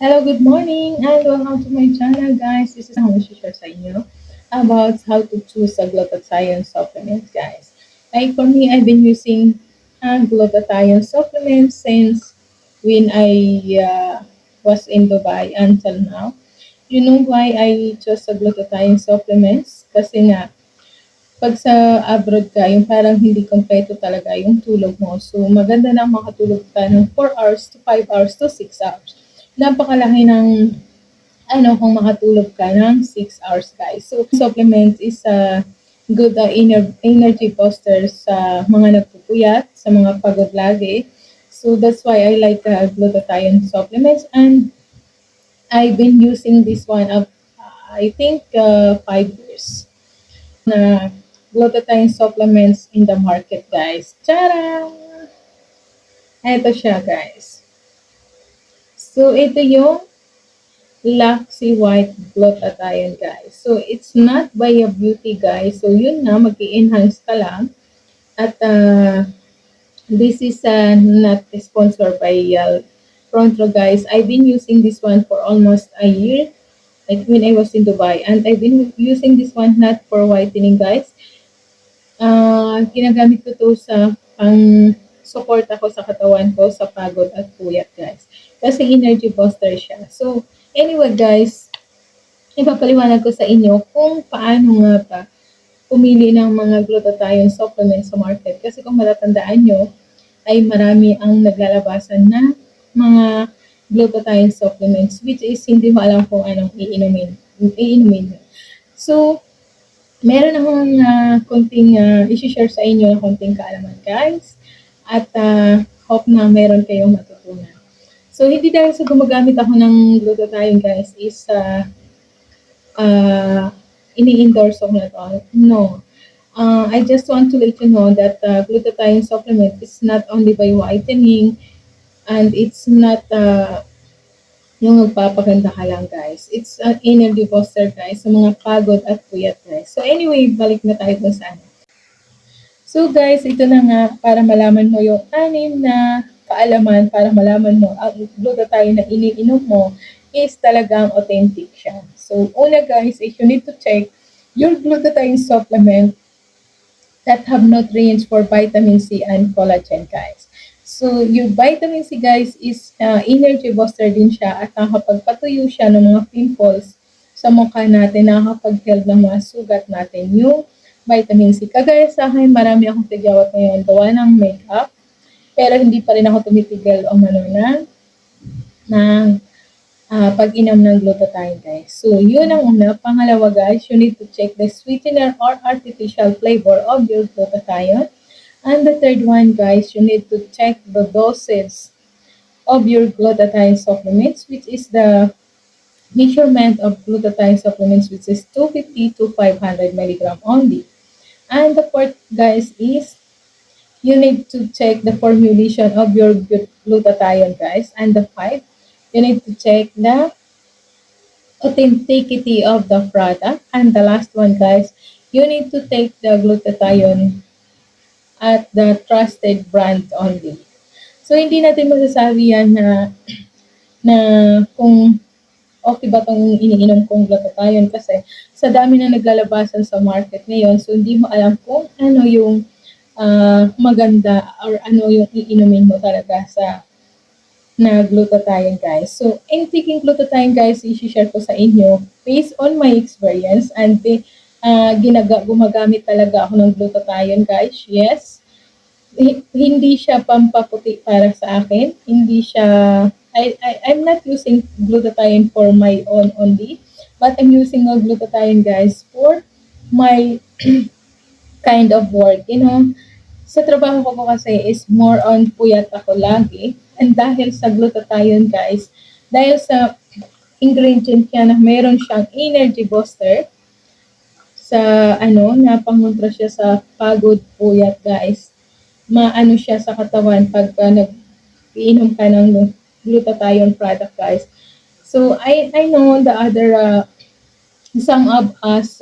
Hello, good morning, and welcome to my channel, guys. This is how I share sa inyo about how to choose a glutathione supplement, guys. Like for me, I've been using glutathione supplement since when I was in Dubai until now. You know why I chose a glutathione supplements? Kasi nga, pag sa abroad ka, yung parang hindi kompleto talaga yung tulog mo. So, maganda na makatulog ka ng 4 hours to 5 hours to 6 hours. Napakalaki ng kung makatulog ka ng 6 hours, guys. So, supplement is a good energy booster sa mga nagpupuyat, sa mga pagod lagi. So, that's why I like glutathione supplements. And I've been using this one of, I think, 5 years na glutathione supplements in the market, guys. Tara! Ito siya, guys. So, ito yung Luxy White Glutathione, guys. So, it's not by a beauty, guys. So, yun na, mag-i-enhance ka lang. At this is not sponsored by Pronto, guys. I've been using this one for almost a year, like when I was in Dubai. And I've been using this one not for whitening, guys. Ginagamit ko to sa support ako sa katawan ko sa pagod at puyat, guys. Kasi energy booster siya. So, anyway, guys, ipapaliwanag ko sa inyo kung paano nga ba pumili ng mga glutathione supplements sa market. Kasi kung matatandaan nyo, ay marami ang naglalabasan na mga glutathione supplements, which is hindi mo alam kung anong iinumin. So, meron akong konting i-share sa inyo na konting kaalaman, guys. At hope na meron kayong matutunan. So, hindi dahil sa gumagamit ako ng glutathione, guys, is ini-endorse ko na to. No. I just want to let you know that glutathione supplement is not only by whitening and it's not yung magpapaganda ka lang, guys. It's an energy booster, guys, sa mga pagod at puyat, guys. So anyway, balik na tayo dun sa ano. So guys, ito na nga, para malaman mo yung anim na kaalaman, para malaman mo ang glutathione na iniinom mo is talagang authentic siya. So una, guys, is you need to check your glutathione supplement that have nutrients for vitamin C and collagen, guys. So, yung vitamin C, guys, is energy booster din siya at nakakapagpatuyo siya ng mga pimples sa mukha natin, nakakapag-heal ng mga sugat natin yung vitamin C. Kagaya sa akin, marami akong tigyawat ngayon gawa ng makeup, pero hindi pa rin ako tumitigil o ng pag-inom ng glutathione, guys. So, yun ang una. Pangalawa, guys, you need to check the sweetener or artificial flavor of your glutathione. And the third one, guys, you need to check the dosage of your glutathione supplements, which is the measurement of glutathione supplements, which is 250 to 500 milligram only. And the fourth, guys, is you need to check the formulation of your glutathione, guys. And the five, you need to check the authenticity of the product. And the last one, guys, you need to take the glutathione at the trusted brand only. So, hindi natin masasabi yan na kung okay ba itong iniinom kong glutathione kasi sa dami na naglalabasan sa market ngayon, so hindi mo alam kung ano yung maganda or ano yung iinumin mo talaga sa na glutathione, guys. So, in taking glutathione, guys, i-share ko sa inyo based on my experience and gumagamit talaga ako ng glutathione, guys. Yes. Hindi siya pampaputi para sa akin. Hindi siya, I'm not using glutathione for my own only, but I'm using a glutathione, guys, for my kind of work. Sa trabaho ko kasi is more on puyat ako lagi. And dahil sa glutathione, guys, dahil sa ingredient niya na mayroon siyang energy booster, sa na pangontra siya sa pagod, puyat, guys. Maano siya sa katawan pag nag-iinom ka ng glutathione product, guys. So, I know the other, some of us,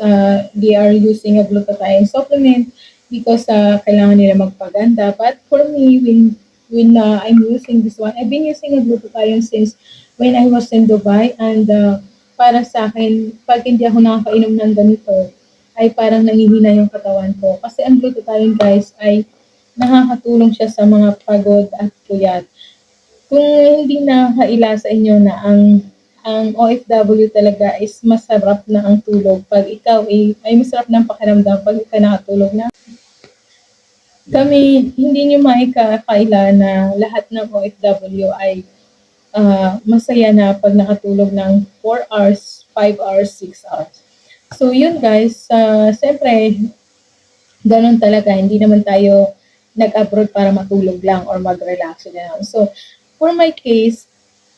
they are using a glutathione supplement because kailangan nila magpaganda. But for me, when I'm using this one, I've been using a glutathione since when I was in Dubai. And para sa akin, pag hindi ako nakakainom ng ganito, ay parang nangihina yung katawan ko. Kasi ang glutathione guys ay nakakatulong siya sa mga pagod at puyat. Kung hindi nakakaila sa inyo na ang OFW talaga is masarap na ang tulog pag ikaw ay masarap ng pakiramdam pag ikaw nakatulog na. Kami, hindi nyo maikakaila na lahat ng OFW ay masaya na pag nakatulog ng 4 hours, 5 hours, 6 hours. So yun guys, siyempre, ganun talaga, hindi naman tayo nag-abroad para matulog lang or mag-relax lang. So, for my case,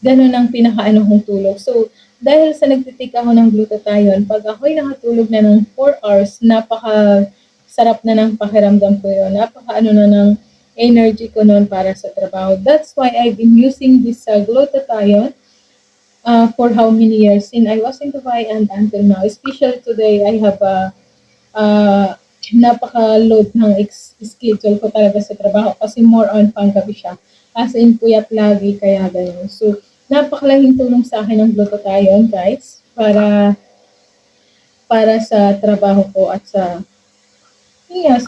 ganun ang pinakaano kong tulog. So, dahil sa nagtitik ako ng glutathione, pag ako'y nakatulog na ng 4 hours, napaka sarap na ng pakiramdam ko yun. Napaka ano na ng energy ko noon para sa trabaho. That's why I've been using this glutathione for how many years since I was in Dubai and until now. Especially today, I have a napaka-load ng schedule ko talaga sa trabaho kasi more on panggabi siya. As in, puyat lagi, kaya ganun. So, napakalaking tulong sa akin ng glutathione, guys, para sa trabaho ko at sa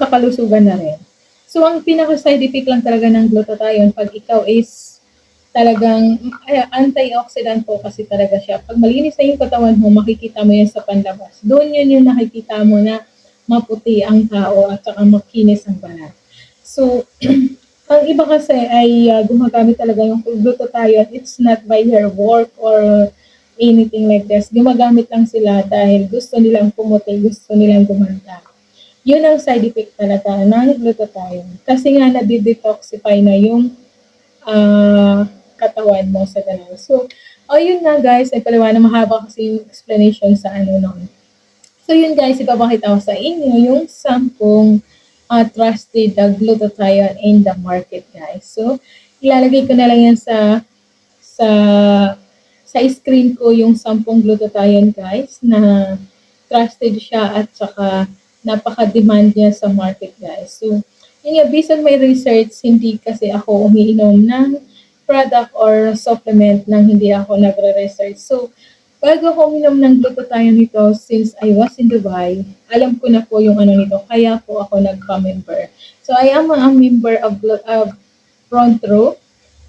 kalusugan na rin. So, ang pinaka-side effect lang talaga ng glutathione pag ikaw is talagang antioxidant po kasi talaga siya. Pag malinis na yung katawan mo, makikita mo yan sa panlabas. Doon yun yung nakikita mo na maputi ang tao at saka makinis ang balat. So, ang iba kasi ay gumagamit talaga yung glutathione. It's not by their work or anything like this. Gumagamit lang sila dahil gusto nilang pumuti, gusto nilang gumanda. Yun ang side effect talaga ng glutathione. Kasi nga nadi-detoxify na yung katawan mo sa ganun. So, yun nga guys, ay paliwanag mahaba kasi yung explanation sa ano nun. So yun guys, ipapakita ko sa inyo yung 10 trusted glutathione in the market guys. So, ilalagay ko na lang yan sa sa screen ko yung 10 glutathione guys na trusted siya at saka napaka-demand niya sa market guys. So, yun nga, based on my research, hindi kasi ako umiinom ng product or supplement nang hindi ako nagre-research. So, bago ako uminom ng glutathione nito, since I was in Dubai, alam ko na po yung ano nito, kaya po ako nagpa-member. So, I am a member of Front Row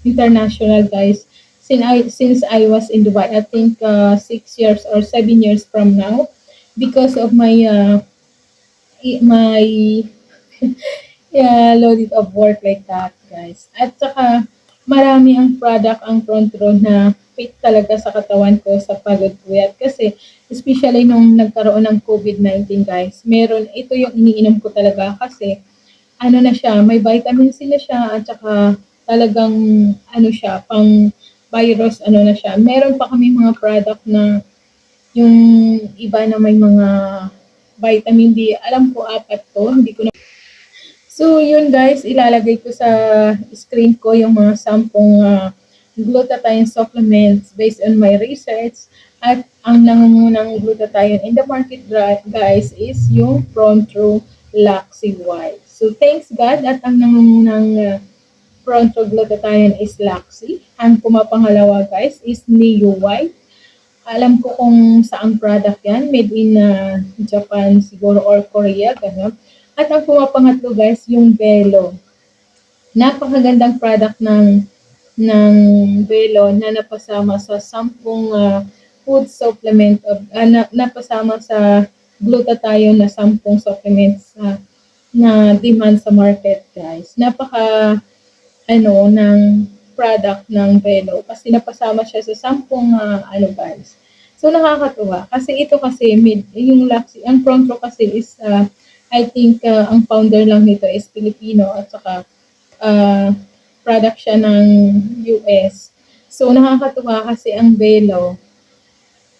International, guys. Since I was in Dubai, I think 6 years or 7 years from now, because of my loaded of work like that, guys. At saka, marami ang product ang front row na fit talaga sa katawan ko sa pagod puyat. Kasi, especially nung nagkaroon ng COVID-19, guys, ito yung iniinom ko talaga kasi, ano na siya, may vitamin C na siya at saka talagang, ano siya, pang virus, ano na siya. Meron pa kami mga product na yung iba na may mga vitamin D. Alam ko 4 to, hindi ko na. So, yun guys, ilalagay ko sa screen ko yung mga 10 glutathione supplements based on my research. At ang nangungunang glutathione in the market guys is yung Pronto Laxi White. So, thanks God at ang nangungunang Pronto glutathione is Laxi. Ang pumapangalawa guys is Neo White. Alam ko kung saang product yan, made in Japan siguro or Korea, gano'n. At ang pumapangatlo guys, yung Velo. Napakagandang product ng Velo na napasama sa 10 food supplement napasama sa glutathione na 10 supplements na demand sa market guys. Ng product ng Velo kasi napasama siya sa 10 guys. So nakakatuwa kasi ito kasi yung Laxi, ang Pronto kasi is I think ang founder lang nito is Filipino at saka product siya ng US. So nakakatuwa kasi ang Velo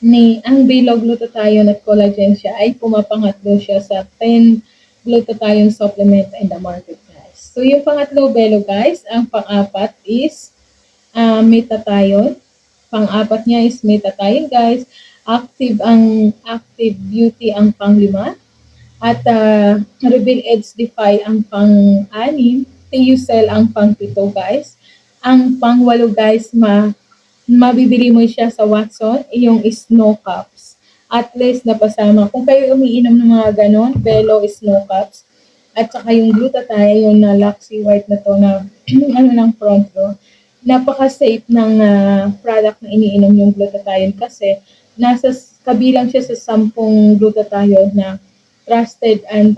glutathione at collagen siya ay pumapangatlo siya sa 10 glutathione supplement in the market guys. So yung pangatlo Velo guys, ang pang-apat is Metathione. Pang-apat niya is Metathione guys. Active Beauty ang pang-5. At Reveal Edge Defy ang pang-6, Teocel ang pang-7 guys. Ang pang-8 guys, mabibili mo siya sa Watson, yung snow cups. At least napasama. Kung kayo umiinom ng mga ganon, Belo snow cups, at saka yung glutathione, yung na Luxy White na to na ano ng front row, napaka-safe ng product na iniinom yung glutathione kasi nasa kabilang siya sa 10 glutathione na trusted and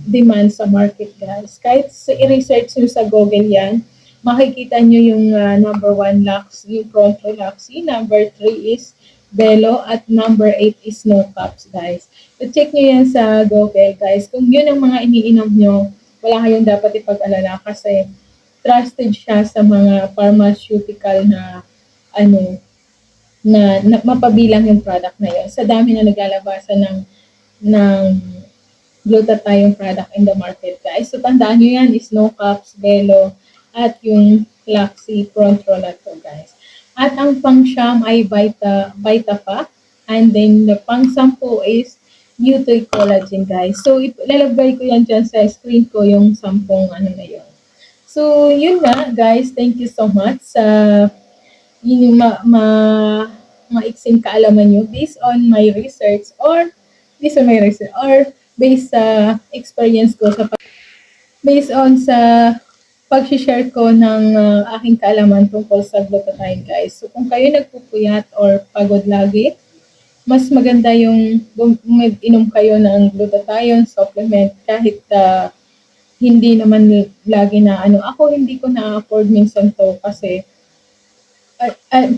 demand sa market guys. Kahit sa i-research nyo sa Google yan, makikita nyo yung number 1 Lux, yung Pronto Luxy, number 3 is Belo, at number 8 is No Cups guys. So check nyo yan sa Google guys. Kung yun ang mga iniinom nyo, wala kayong dapat ipag-alala kasi trusted siya sa mga pharmaceutical na ano na mapabilang yung product na yun. Sa dami na naglalabasan ng glutathione product in the market, guys. So, tandaan nyo yan, is no cups, Belo, at yung Flaxi Pronto na to, guys. At ang pang-siyam ay Vitafa, and then the pang-sampu is Utoy Collagen, guys. So, ilalagay ko yan dyan sa screen ko yung 10 ano na yun. So, yun na, guys. Thank you so much sa yun yung maiksing kaalaman nyo based on my research or based sa experience ko based on sa pag-share ko ng aking kaalaman tungkol sa glutathione guys. So kung kayo nagpupuyat or pagod lagi, mas maganda yung mag-inom kayo ng glutathione supplement kahit hindi naman lagi na ano. Ako hindi ko na-afford minsan to kasi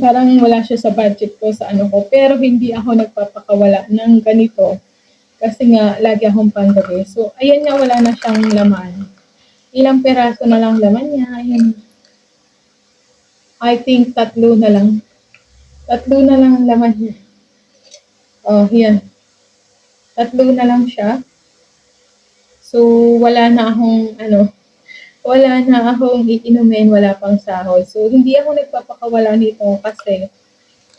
parang wala siya sa budget ko sa ano ko. Pero hindi ako nagpapakawala ng ganito kasi nga lagi akong panggabi. So, ayan nga, wala na siyang laman. Ilang peraso na lang laman niya. Ayan. I think tatlo na lang. Tatlo na lang ang laman niya. Oh, yan. Tatlo na lang siya. So, wala na akong iinumin, wala pang sahod. So, hindi ako nagpapakawala nito kasi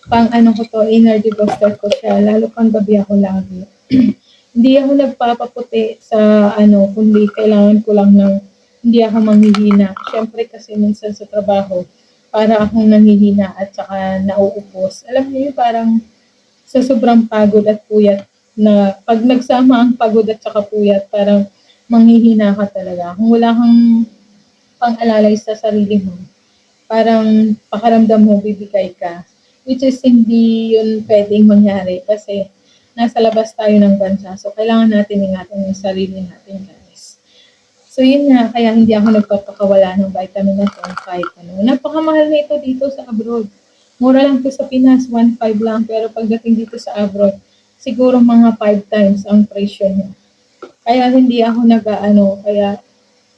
pang ano ko to, energy booster ko siya, lalo pang gabi ako lagi. Hindi ako nagpapaputi sa ano, kundi kailangan ko lang ng hindi ako manghihina. Siyempre kasi minsan sa trabaho, para akong nanghihina at saka nauupos. Alam niyo yung parang sa sobrang pagod at puyat na pag nagsama ang pagod at saka puyat, parang manghihina ka talaga. Kung wala kang pang-alalay sa sarili mo, parang pakaramdam mo bibigay ka. Which is hindi yun pwedeng mangyari kasi nasa labas tayo ng bansa. So, kailangan natin ingatan yung sarili natin, guys. So, yun nga, kaya hindi ako nagpapakawala ng vitamin na to kahit ano. Napakamahal na ito dito sa abroad. Mura lang to sa Pinas, 1.5 lang. Pero pagdating dito sa abroad, siguro mga 5 times ang presyo niya. Kaya hindi ako kaya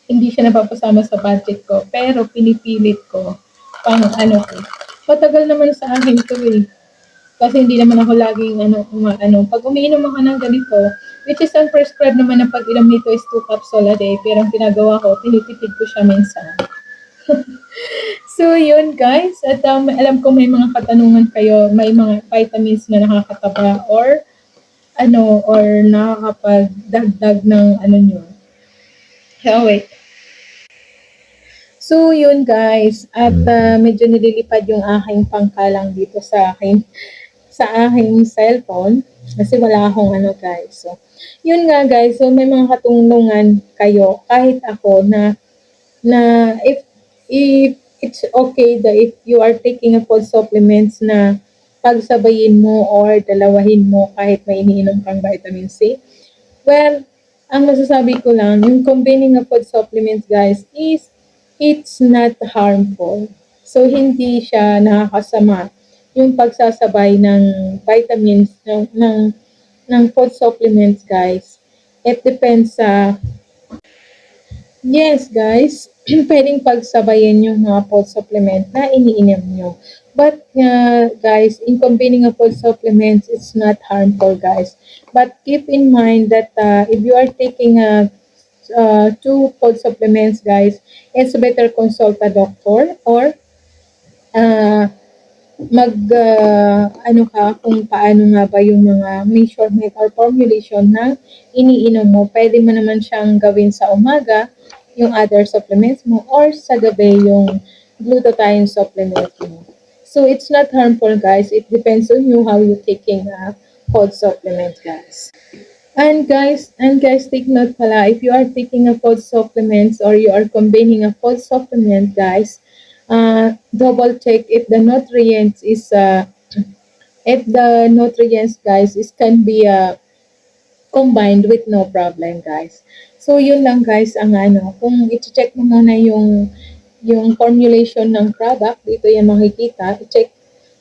hindi siya napapasama sa budget ko. Pero pinipilit ko pang ano ko. Matagal naman sa akin to eh. Kasi hindi naman ako laging pag umiinom ako ng ganito, which is unprescribed naman na pag-inom nito is 2 capsule a day, pero ang ginagawa ko, tinitipid ko siya minsan. So, yun guys, at alam ko may mga katanungan kayo, may mga vitamins na nakakataba or nakakapagdagdag ng ano nyo. Oh, wait. So, yun guys, at medyo nililipad yung aking pangkalang dito sa aking cellphone kasi wala akong guys. So, yun nga guys, so may mga katulungan kayo kahit ako na if it's okay that if you are taking a food supplements na pagsabayin mo or dalawahin mo kahit may iniinom kang vitamin C. Well, ang masasabi ko lang, yung combining of food supplements guys is it's not harmful. So, hindi siya nakakasama yung pagsasabay ng vitamins ng food supplements guys. It depends sa yes guys, pwedeng pagsabayin yung mga food supplement na iniinom nyo. But guys, in combining of food supplements, it's not harmful guys. But keep in mind that if you are taking 2 food supplements guys, it's better consult a doctor or uh, kung paano nga ba yung mga measurement or formulation ng iniinom mo. Pwede mo naman siyang gawin sa umaga, yung other supplements mo, or sa gabi yung glutathione supplements mo. So it's not harmful, guys. It depends on you how you're taking a food supplement, guys. And guys, take note pala, if you are taking a food supplements or you are combining a food supplement, guys, double check if the nutrients, guys, is can be combined with no problem, guys. So yun lang, guys, ang ano, kung i-check mo muna yung formulation ng product, dito yan makikita, i-check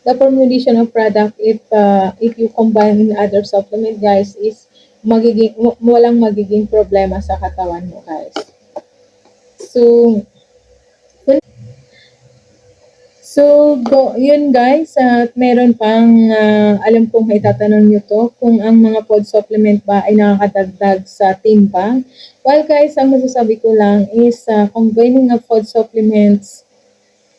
the formulation of product if you combine in other supplement, guys, is walang magiging problema sa katawan mo, guys. So, yun guys, at meron pang alam kong may tatanong nyo to, kung ang mga food supplement ba ay nakakadagdag sa timbang. Well guys, ang masasabi ko lang is combining of food supplements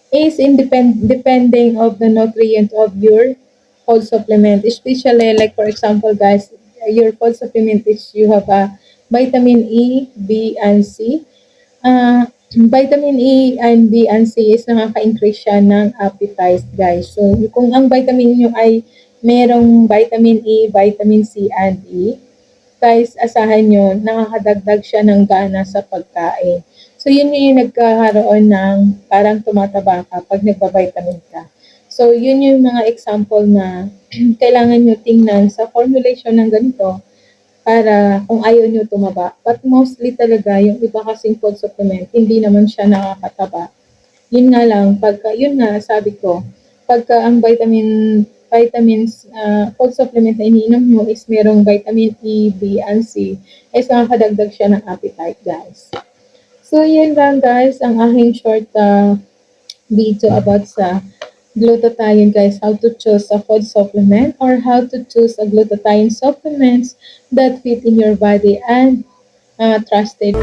is depending of the nutrient of your food supplement. Especially like for example guys, your food supplement is you have a vitamin E, B, and C. Vitamin E and B and C is nakaka-increase siya ng appetite, guys. So, kung ang vitamin nyo ay merong vitamin E, vitamin C, and E, guys, asahan nyo, nakakadagdag siya ng gana sa pagkain. So, yun yung nagkakaroon ng parang tumataba ka pag nagba-vitamin ka. So, yun yung mga example na kailangan nyo tingnan sa formulation ng ganito para kung ayaw nyo tumaba. But mostly talaga, yung iba kasing food supplement, hindi naman siya nakakataba. Yun nga lang, yun nga, sabi ko, pagka ang vitamins, food supplement na iniinom mo is merong vitamin E, B, and C, is nakakadagdag siya ng appetite, guys. So, yun lang, guys, ang aking short video about sa glutathione, guys, how to choose a food supplement or how to choose a glutathione supplements that fit in your body and trusted